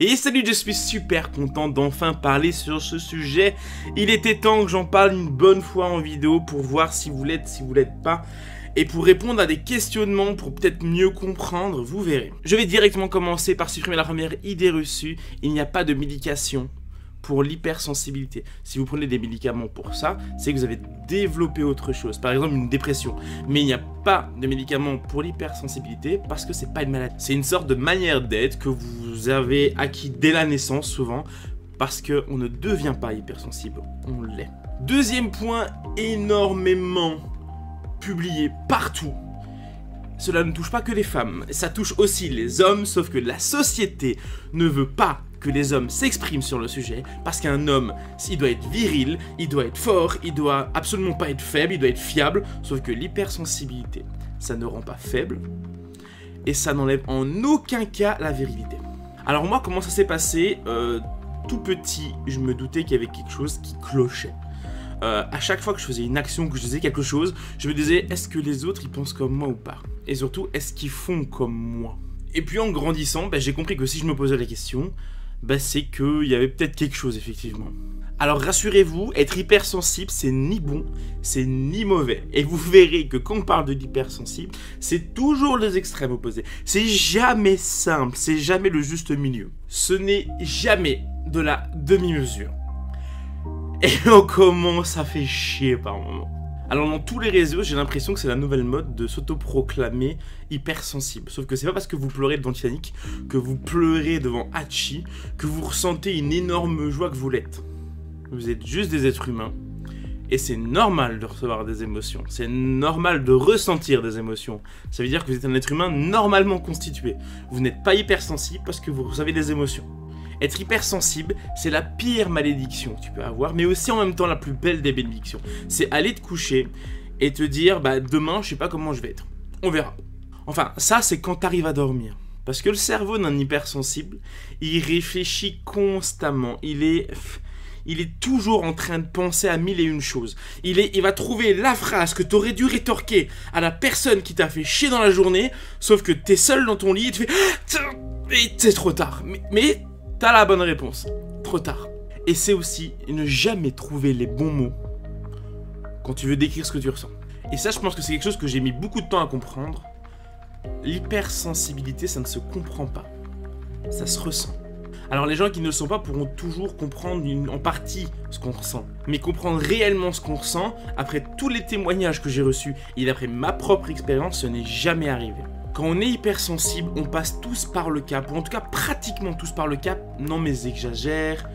Et salut, je suis super content d'enfin parler sur ce sujet. Il était temps que j'en parle une bonne fois en vidéo pour voir si vous l'êtes, si vous l'êtes pas. Et pour répondre à des questionnements, pour peut-être mieux comprendre, vous verrez. Je vais directement commencer par supprimer la première idée reçue. Il n'y a pas de médication pour l'hypersensibilité. Si vous prenez des médicaments pour ça, c'est que vous avez développé autre chose. Par exemple, une dépression. Mais il n'y a pas de médicaments pour l'hypersensibilité parce que c'est pas une maladie. C'est une sorte de manière d'être que vous avez acquis dès la naissance souvent parce qu'on ne devient pas hypersensible, on l'est. Deuxième point, énormément publié partout. Cela ne touche pas que les femmes, ça touche aussi les hommes, sauf que la société ne veut pas que les hommes s'expriment sur le sujet, parce qu'un homme, il doit être viril, il doit être fort, il doit absolument pas être faible, il doit être fiable, sauf que l'hypersensibilité, ça ne rend pas faible, et ça n'enlève en aucun cas la virilité. Alors moi, comment ça s'est passé? Tout petit, je me doutais qu'il y avait quelque chose qui clochait. À chaque fois que je faisais une action, que je faisais quelque chose, je me disais, est-ce que les autres, ils pensent comme moi ou pas? Et surtout, est-ce qu'ils font comme moi? Et puis en grandissant, j'ai compris que si je me posais la question, c'est qu'il y avait peut-être quelque chose, effectivement. Alors rassurez-vous, être hypersensible, c'est ni bon, c'est ni mauvais. Et vous verrez que quand on parle de l'hypersensible, c'est toujours les extrêmes opposés. C'est jamais simple, c'est jamais le juste milieu. Ce n'est jamais de la demi-mesure. Et on commence à faire chier par moments. Alors dans tous les réseaux, j'ai l'impression que c'est la nouvelle mode de s'autoproclamer hypersensible. Sauf que c'est pas parce que vous pleurez devant Titanic, que vous pleurez devant Hachi, que vous ressentez une énorme joie que vous l'êtes. Vous êtes juste des êtres humains. Et c'est normal de recevoir des émotions. C'est normal de ressentir des émotions. Ça veut dire que vous êtes un être humain normalement constitué. Vous n'êtes pas hypersensible parce que vous avez des émotions. Être hypersensible, c'est la pire malédiction que tu peux avoir, mais aussi en même temps la plus belle des bénédictions. C'est aller te coucher et te dire, demain, je sais pas comment je vais être. On verra. Enfin, ça, c'est quand tu arrives à dormir. Parce que le cerveau d'un hypersensible, il réfléchit constamment. Il est toujours en train de penser à mille et une choses. Il va trouver la phrase que tu aurais dû rétorquer à la personne qui t'a fait chier dans la journée, sauf que tu es seul dans ton lit et tu fais... Et c'est trop tard. Mais t'as la bonne réponse. Trop tard. Et c'est aussi ne jamais trouver les bons mots quand tu veux décrire ce que tu ressens. Et ça, je pense que c'est quelque chose que j'ai mis beaucoup de temps à comprendre. L'hypersensibilité, ça ne se comprend pas. Ça se ressent. Alors les gens qui ne le sont pas pourront toujours comprendre en partie ce qu'on ressent. Mais comprendre réellement ce qu'on ressent, après tous les témoignages que j'ai reçus et d'après ma propre expérience, ce n'est jamais arrivé. Quand on est hypersensible, on passe tous par le cap, ou en tout cas pratiquement tous par le cap. Non mais j'exagère,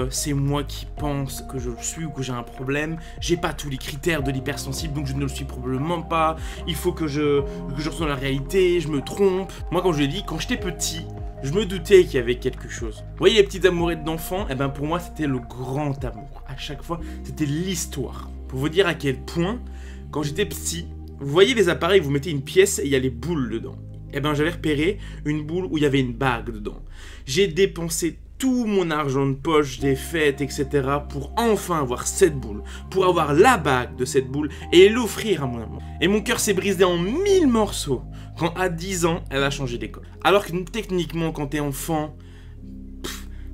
c'est moi qui pense que je le suis ou que j'ai un problème. J'ai pas tous les critères de l'hypersensible, donc je ne le suis probablement pas. Il faut que je ressens la réalité, je me trompe. Moi, comme je l'ai dit, quand j'étais petit, je me doutais qu'il y avait quelque chose. Vous voyez les petites amourettes d'enfants? Pour moi, c'était le grand amour. À chaque fois, c'était l'histoire. Pour vous dire à quel point, quand j'étais petit, vous voyez les appareils, vous mettez une pièce et il y a les boules dedans. J'avais repéré une boule où il y avait une bague dedans. J'ai dépensé tout mon argent de poche, des fêtes, etc. pour enfin avoir cette boule, pour avoir la bague de cette boule et l'offrir à mon amour. Et mon cœur s'est brisé en 1000 morceaux quand à 10 ans, elle a changé d'école. Alors que techniquement, quand t'es enfant,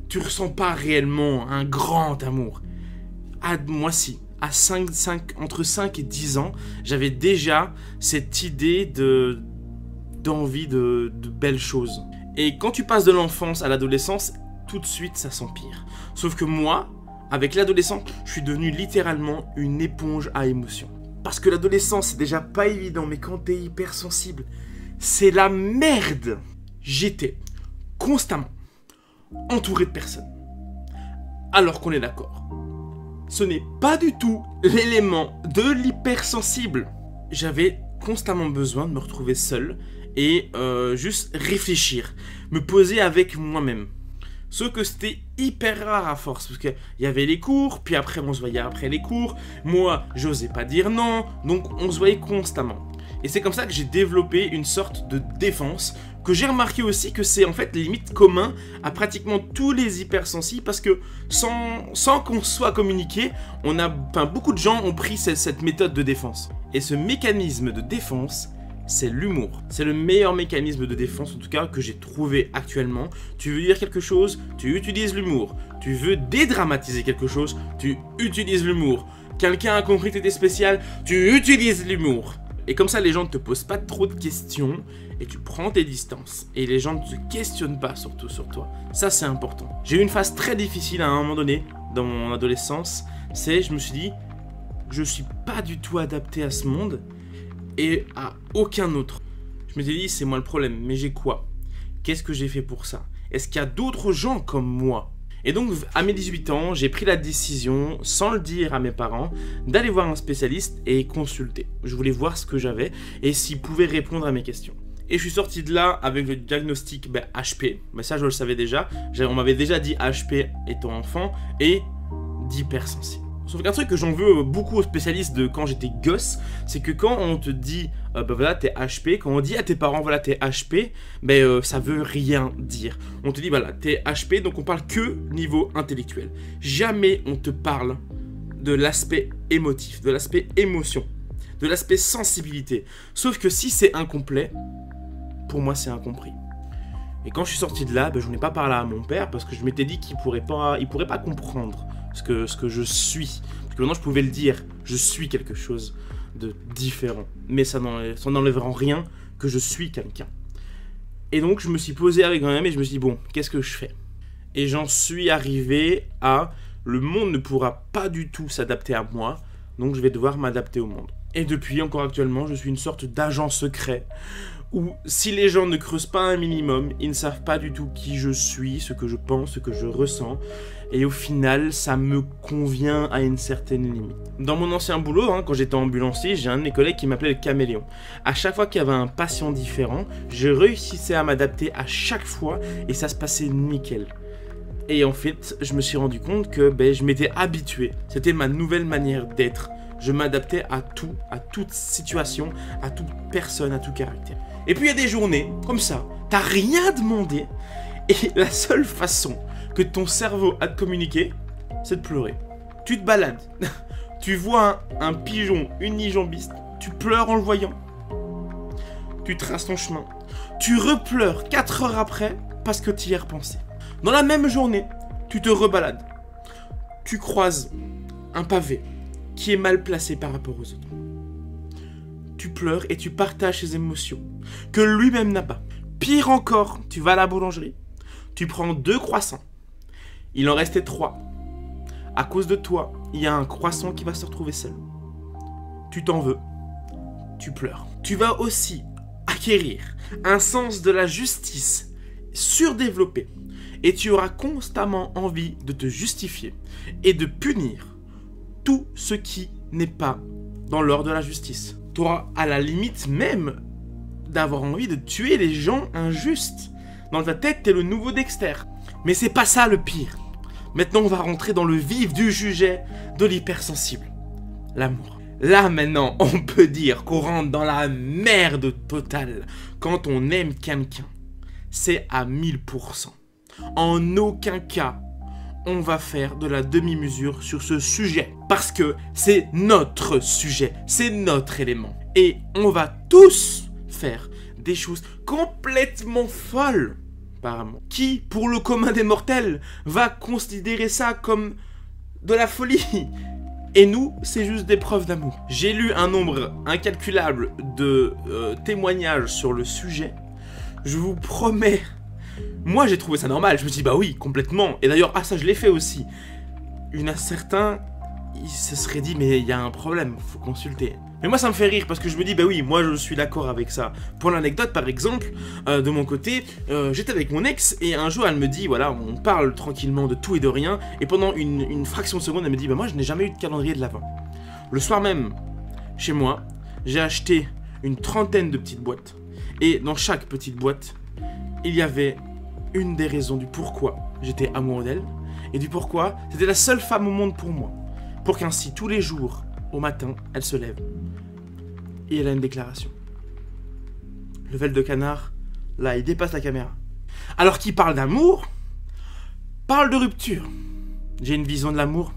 tu ressens pas réellement un grand amour. Moi si. Entre 5 et 10 ans, j'avais déjà cette idée d'envie de belles choses. Et quand tu passes de l'enfance à l'adolescence, tout de suite ça s'empire. Sauf que moi, avec l'adolescence, je suis devenu littéralement une éponge à émotions. Parce que l'adolescence, c'est déjà pas évident, mais quand t'es hypersensible, c'est la merde. J'étais constamment entouré de personnes. Alors qu'on est d'accord. Ce n'est pas du tout l'élément de l'hypersensible. J'avais constamment besoin de me retrouver seul et juste réfléchir, me poser avec moi-même. Sauf que c'était hyper rare à force, parce qu'il y avait les cours, puis après on se voyait après les cours. Moi, j'osais pas dire non, donc on se voyait constamment. Et c'est comme ça que j'ai développé une sorte de défense, que j'ai remarqué aussi que c'est en fait limite commun à pratiquement tous les hypersensibles, parce que sans qu'on soit communiqué, beaucoup de gens ont pris cette méthode de défense. Et ce mécanisme de défense, c'est l'humour. C'est le meilleur mécanisme de défense, en tout cas, que j'ai trouvé actuellement. Tu veux dire quelque chose, tu utilises l'humour. Tu veux dédramatiser quelque chose, tu utilises l'humour. Quelqu'un a compris que t'étais spécial, tu utilises l'humour. Et comme ça, les gens ne te posent pas trop de questions et tu prends tes distances. Et les gens ne se questionnent pas surtout sur toi. Ça, c'est important. J'ai eu une phase très difficile à un moment donné, dans mon adolescence. Je me suis dit, je suis pas du tout adapté à ce monde et à aucun autre. Je me suis dit, c'est moi le problème, mais j'ai quoi? Qu'est-ce que j'ai fait pour ça? Est-ce qu'il y a d'autres gens comme moi? Et donc, à mes 18 ans, j'ai pris la décision, sans le dire à mes parents, d'aller voir un spécialiste et consulter. Je voulais voir ce que j'avais et s'il pouvait répondre à mes questions. Et je suis sorti de là avec le diagnostic HP. Mais ça, je le savais déjà. On m'avait déjà dit HP étant enfant et d'hypersensible. Sauf qu'un truc que j'en veux beaucoup aux spécialistes de quand j'étais gosse, c'est que quand on te dit voilà t'es HP, quand on dit à tes parents voilà t'es HP, ça veut rien dire. On te dit voilà t'es HP, donc on parle que niveau intellectuel. Jamais on te parle de l'aspect émotif, de l'aspect émotion, de l'aspect sensibilité. Sauf que si c'est incomplet, pour moi c'est incompris. Et quand je suis sorti de là, je n'en ai pas parlé à mon père parce que je m'étais dit qu'il pourrait pas comprendre ce que je suis. Parce que maintenant je pouvais le dire, je suis quelque chose de différent. Mais ça n'enlèvera en rien que je suis quelqu'un. Et donc je me suis posé avec moi-même et je me suis dit bon, qu'est-ce que je fais? Et j'en suis arrivé à le monde ne pourra pas du tout s'adapter à moi, donc je vais devoir m'adapter au monde. Et depuis, encore actuellement, je suis une sorte d'agent secret où si les gens ne creusent pas un minimum, ils ne savent pas du tout qui je suis, ce que je pense, ce que je ressens. Et au final, ça me convient à une certaine limite. Dans mon ancien boulot, quand j'étais ambulancier, j'ai un de mes collègues qui m'appelait le caméléon. À chaque fois qu'il y avait un patient différent, je réussissais à m'adapter à chaque fois et ça se passait nickel. Et en fait, je me suis rendu compte que je m'étais habitué. C'était ma nouvelle manière d'être. Je m'adaptais à tout, à toute situation, à toute personne, à tout caractère. Et puis il y a des journées, comme ça, t'as rien demandé, et la seule façon que ton cerveau a de communiquer, c'est de pleurer. Tu te balades, tu vois un pigeon unijambiste, tu pleures en le voyant. Tu traces ton chemin, tu repleures 4 heures après parce que tu y as repensé. Dans la même journée, tu te rebalades, tu croises un pavé qui est mal placé par rapport aux autres. Tu pleures et tu partages ses émotions que lui-même n'a pas. Pire encore, tu vas à la boulangerie, tu prends 2 croissants. Il en restait 3. À cause de toi, il y a un croissant qui va se retrouver seul. Tu t'en veux, tu pleures. Tu vas aussi acquérir un sens de la justice surdéveloppé et tu auras constamment envie de te justifier et de punir tout ce qui n'est pas dans l'ordre de la justice. Tu auras à la limite même d'avoir envie de tuer les gens injustes. Dans ta tête, t'es le nouveau Dexter. Mais c'est pas ça le pire. Maintenant, on va rentrer dans le vif du sujet de l'hypersensible. L'amour. Là, maintenant, on peut dire qu'on rentre dans la merde totale. Quand on aime quelqu'un, c'est à 1000%. En aucun cas, on va faire de la demi-mesure sur ce sujet. Parce que c'est notre sujet, c'est notre élément. Et on va tous faire des choses complètement folles, apparemment. Qui, pour le commun des mortels, va considérer ça comme de la folie? Et nous, c'est juste des preuves d'amour. J'ai lu un nombre incalculable de témoignages sur le sujet. Je vous promets... Moi, j'ai trouvé ça normal. Je me dis, bah oui, complètement. Et d'ailleurs, ça, je l'ai fait aussi. Il y en a certains, ils se seraient dit, mais il y a un problème, faut consulter. Mais moi, ça me fait rire parce que je me dis, bah oui, moi, je suis d'accord avec ça. Pour l'anecdote, par exemple, de mon côté, j'étais avec mon ex et un jour, elle me dit, voilà, on parle tranquillement de tout et de rien. Et pendant une fraction de seconde, elle me dit, bah moi, je n'ai jamais eu de calendrier de l'Avent. Le soir même, chez moi, j'ai acheté une trentaine de petites boîtes. Et dans chaque petite boîte, il y avait une des raisons du pourquoi j'étais amoureux d'elle et du pourquoi c'était la seule femme au monde pour moi. Pour qu'ainsi, tous les jours, au matin, elle se lève et elle a une déclaration. Le vel de canard, là, il dépasse la caméra. Alors qui parle d'amour, parle de rupture. J'ai une vision de l'amour.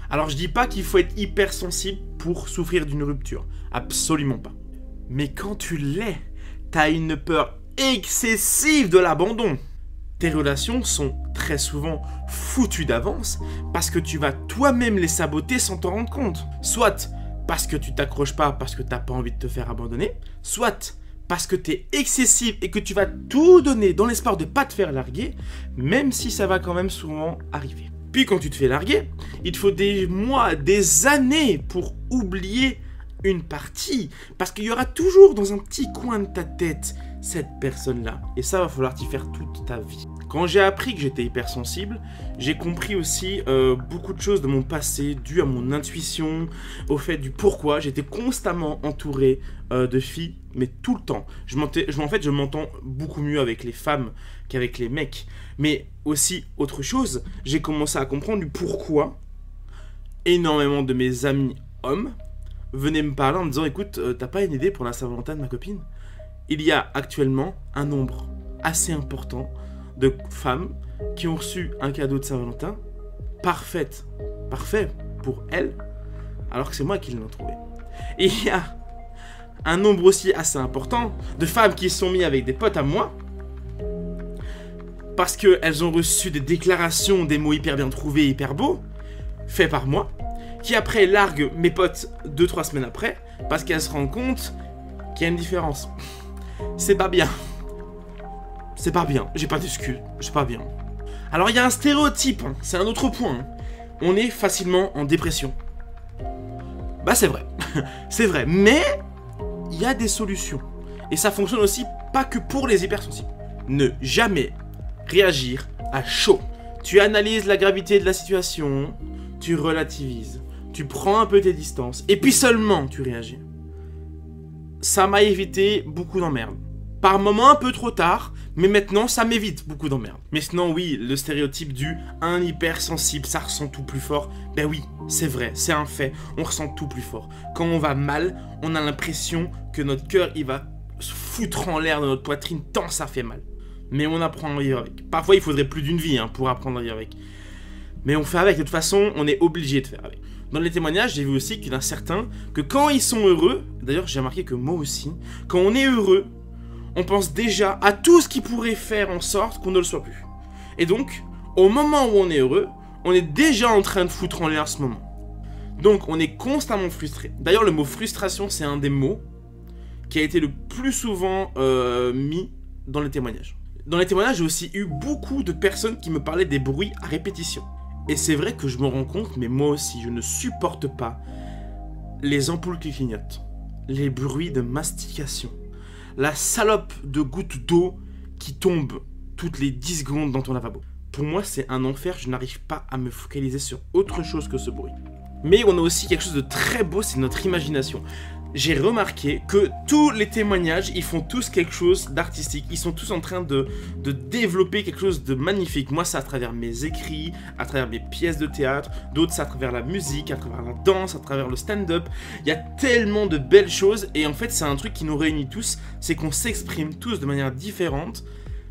Alors je dis pas qu'il faut être hypersensible pour souffrir d'une rupture. Absolument pas. Mais quand tu l'es, t'as une peur excessive de l'abandon. Tes relations sont très souvent foutues d'avance parce que tu vas toi-même les saboter sans t'en rendre compte. Soit parce que tu t'accroches pas parce que t'as pas envie de te faire abandonner, soit parce que t'es excessif et que tu vas tout donner dans l'espoir de pas te faire larguer, même si ça va quand même souvent arriver. Puis quand tu te fais larguer, il te faut des mois, des années pour oublier une partie, parce qu'il y aura toujours dans un petit coin de ta tête cette personne-là, et ça va falloir t'y faire toute ta vie. Quand j'ai appris que j'étais hypersensible, j'ai compris aussi beaucoup de choses de mon passé, dues à mon intuition, au fait du pourquoi. J'étais constamment entouré de filles, mais tout le temps. En fait, je m'entends beaucoup mieux avec les femmes qu'avec les mecs. Mais aussi, autre chose, j'ai commencé à comprendre du pourquoi énormément de mes amis hommes venaient me parler en me disant « Écoute, t'as pas une idée pour la Saint-Valentin de ma copine ?» Il y a actuellement un nombre assez important de femmes qui ont reçu un cadeau de Saint-Valentin parfait pour elles, alors que c'est moi qui l'ai trouvé. Et il y a un nombre aussi assez important de femmes qui se sont mis avec des potes à moi parce qu'elles ont reçu des déclarations, des mots hyper bien trouvés, hyper beaux, faits par moi, qui après larguent mes potes 2-3 semaines après parce qu'elles se rendent compte qu'il y a une différence. C'est pas bien. C'est pas bien. J'ai pas d'excuses. C'est pas bien. Alors il y a un stéréotype. Hein. C'est un autre point. Hein. On est facilement en dépression. Bah c'est vrai. C'est vrai. Mais il y a des solutions. Et ça fonctionne aussi pas que pour les hypersensibles. Ne jamais réagir à chaud. Tu analyses la gravité de la situation. Tu relativises. Tu prends un peu tes distances. Et puis seulement tu réagis. Ça m'a évité beaucoup d'emmerdes. Par moments un peu trop tard, mais maintenant ça m'évite beaucoup d'emmerdes. Mais sinon oui, le stéréotype du un hypersensible, ça ressent tout plus fort. Ben oui, c'est vrai, c'est un fait, on ressent tout plus fort. Quand on va mal, on a l'impression que notre cœur il va se foutre en l'air dans notre poitrine tant ça fait mal. Mais on apprend à vivre avec. Parfois il faudrait plus d'une vie pour apprendre à vivre avec. Mais on fait avec, de toute façon on est obligé de faire avec. Dans les témoignages, j'ai vu aussi qu'il y en a certains que quand ils sont heureux, d'ailleurs j'ai remarqué que moi aussi, quand on est heureux, on pense déjà à tout ce qui pourrait faire en sorte qu'on ne le soit plus. Et donc, au moment où on est heureux, on est déjà en train de foutre en l'air ce moment. Donc, on est constamment frustré. D'ailleurs, le mot frustration, c'est un des mots qui a été le plus souvent mis dans les témoignages. Dans les témoignages, j'ai aussi eu beaucoup de personnes qui me parlaient des bruits à répétition. Et c'est vrai que je me rends compte, mais moi aussi, je ne supporte pas les ampoules qui clignotent, les bruits de mastication, la salope de gouttes d'eau qui tombe toutes les 10 secondes dans ton lavabo. Pour moi, c'est un enfer, je n'arrive pas à me focaliser sur autre chose que ce bruit. Mais on a aussi quelque chose de très beau, c'est notre imagination. J'ai remarqué que tous les témoignages, ils font tous quelque chose d'artistique. Ils sont tous en train de développer quelque chose de magnifique. Moi, c'est à travers mes écrits, à travers mes pièces de théâtre. D'autres, c'est à travers la musique, à travers la danse, à travers le stand-up. Il y a tellement de belles choses. Et en fait, c'est un truc qui nous réunit tous. C'est qu'on s'exprime tous de manière différente,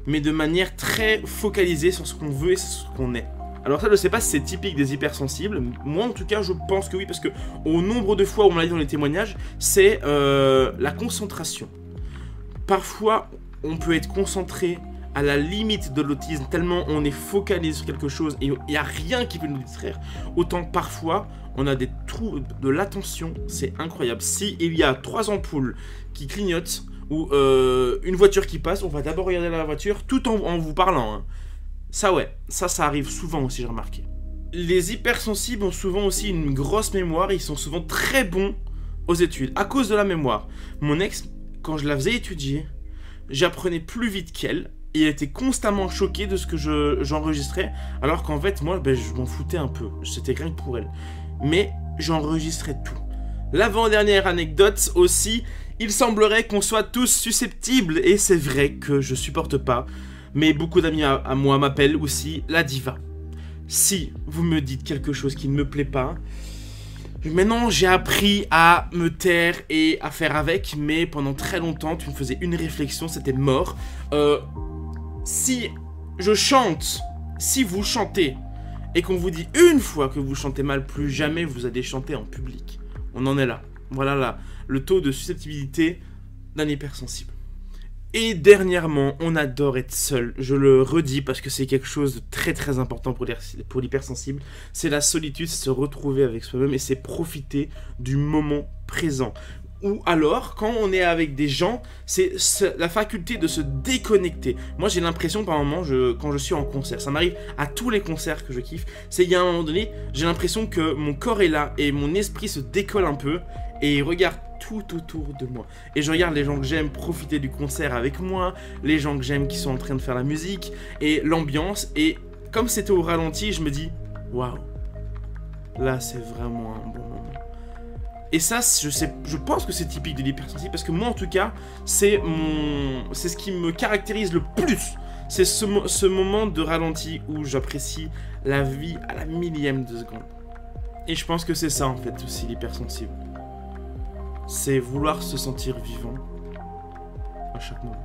mais de manière très focalisée sur ce qu'on veut et sur ce qu'on est. Alors ça, je sais pas si c'est typique des hypersensibles. Moi, en tout cas, je pense que oui, parce que au nombre de fois où on l'a dit dans les témoignages, c'est la concentration. Parfois, on peut être concentré à la limite de l'autisme, tellement on est focalisé sur quelque chose et il n'y a rien qui peut nous distraire. Autant parfois, on a des trous de l'attention, c'est incroyable. Si il y a 3 ampoules qui clignotent ou une voiture qui passe, on va d'abord regarder la voiture tout en vous parlant. Hein. Ça ouais, ça arrive souvent aussi, j'ai remarqué. Les hypersensibles ont souvent aussi une grosse mémoire, et ils sont souvent très bons aux études, à cause de la mémoire. Mon ex, quand je la faisais étudier, j'apprenais plus vite qu'elle, et elle était constamment choquée de ce que j'enregistrais, alors qu'en fait, moi, je m'en foutais un peu, c'était rien que pour elle. Mais j'enregistrais tout. L'avant-dernière anecdote aussi, il semblerait qu'on soit tous susceptibles, et c'est vrai que je supporte pas. Mais beaucoup d'amis à moi m'appellent aussi la diva. Si vous me dites quelque chose qui ne me plaît pas, maintenant j'ai appris à me taire et à faire avec, mais pendant très longtemps, tu me faisais une réflexion, c'était mort. Si je chante, si vous chantez, et qu'on vous dit une fois que vous chantez mal, plus jamais vous allez chanter en public. On en est là. Voilà là, le taux de susceptibilité d'un hypersensible. Et dernièrement, on adore être seul. Je le redis parce que c'est quelque chose de très très important pour l'hypersensible. C'est la solitude, c'est se retrouver avec soi-même et c'est profiter du moment présent. Ou alors, quand on est avec des gens, c'est la faculté de se déconnecter. Moi, j'ai l'impression, par moment, quand je suis en concert, ça m'arrive à tous les concerts que je kiffe, c'est il y a un moment donné, j'ai l'impression que mon corps est là et mon esprit se décolle un peu et il regarde tout autour de moi. Et je regarde les gens que j'aime profiter du concert avec moi, les gens que j'aime qui sont en train de faire la musique et l'ambiance. Et comme c'était au ralenti, je me dis, waouh, là, c'est vraiment un bon moment. Et ça, je pense que c'est typique de l'hypersensible parce que moi, en tout cas, c'est ce qui me caractérise le plus. C'est ce moment de ralenti où j'apprécie la vie à la millième de seconde. Et je pense que c'est ça, en fait, aussi, l'hypersensible. C'est vouloir se sentir vivant à chaque moment.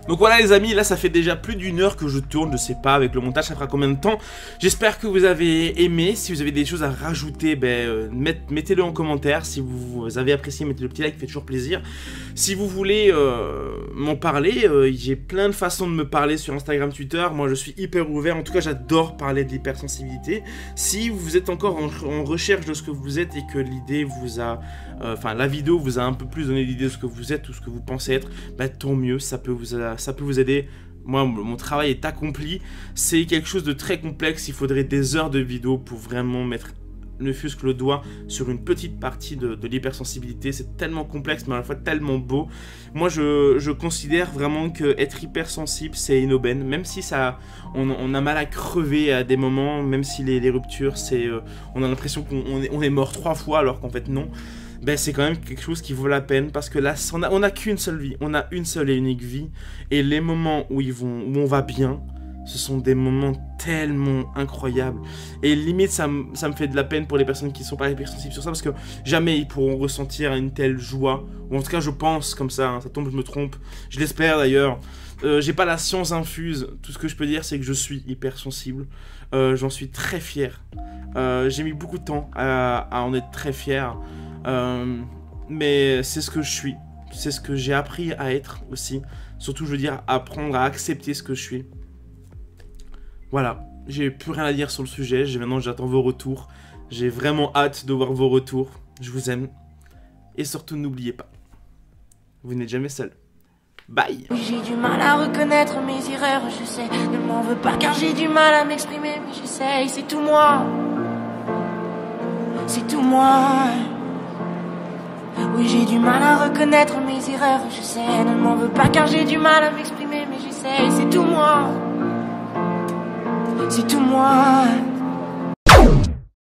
Donc voilà les amis, là ça fait déjà plus d'une heure que je tourne, je sais pas avec le montage ça fera combien de temps. J'espère que vous avez aimé, si vous avez des choses à rajouter, mettez-le en commentaire. Si vous avez apprécié, mettez le petit like, fait toujours plaisir. Si vous voulez m'en parler, j'ai plein de façons de me parler sur Instagram, Twitter. Moi je suis hyper ouvert, en tout cas j'adore parler de l'hypersensibilité. Si vous êtes encore en recherche de ce que vous êtes et que l'idée vous a... la vidéo vous a un peu plus donné l'idée de ce que vous êtes ou ce que vous pensez être, tant mieux, ça peut vous aider. Moi, mon travail est accompli. C'est quelque chose de très complexe. Il faudrait des heures de vidéo pour vraiment mettre ne fût-ce que le doigt sur une petite partie de l'hypersensibilité. C'est tellement complexe, mais à la fois tellement beau. Moi, je considère vraiment que être hypersensible, c'est une aubaine. Même si on a mal à crever à des moments, même si les ruptures, on a l'impression qu'on est mort 3 fois, alors qu'en fait, non. C'est quand même quelque chose qui vaut la peine parce que là, on n'a qu'une seule vie, on a une seule et unique vie et les moments où on va bien, ce sont des moments tellement incroyables et limite ça me fait de la peine pour les personnes qui sont pas hypersensibles sur ça parce que jamais ils pourront ressentir une telle joie, ou en tout cas je pense comme ça, ça tombe je me trompe, je l'espère d'ailleurs. J'ai pas la science infuse, tout ce que je peux dire c'est que je suis hypersensible, j'en suis très fier, j'ai mis beaucoup de temps à en être très fier. Mais c'est ce que je suis, c'est ce que j'ai appris à être aussi, surtout je veux dire apprendre à accepter ce que je suis. Voilà, j'ai plus rien à dire sur le sujet, maintenant j'attends vos retours, j'ai vraiment hâte de voir vos retours, je vous aime, et surtout n'oubliez pas, vous n'êtes jamais seul. Bye. J'ai du mal à reconnaître mes erreurs, je sais, ne m'en veux pas car j'ai du mal à m'exprimer, mais j'essaye, c'est tout moi, c'est tout moi. Oui, j'ai du mal à reconnaître mes erreurs, je sais, ne m'en veux pas car j'ai du mal à m'exprimer, mais j'essaye, c'est tout moi, c'est tout moi.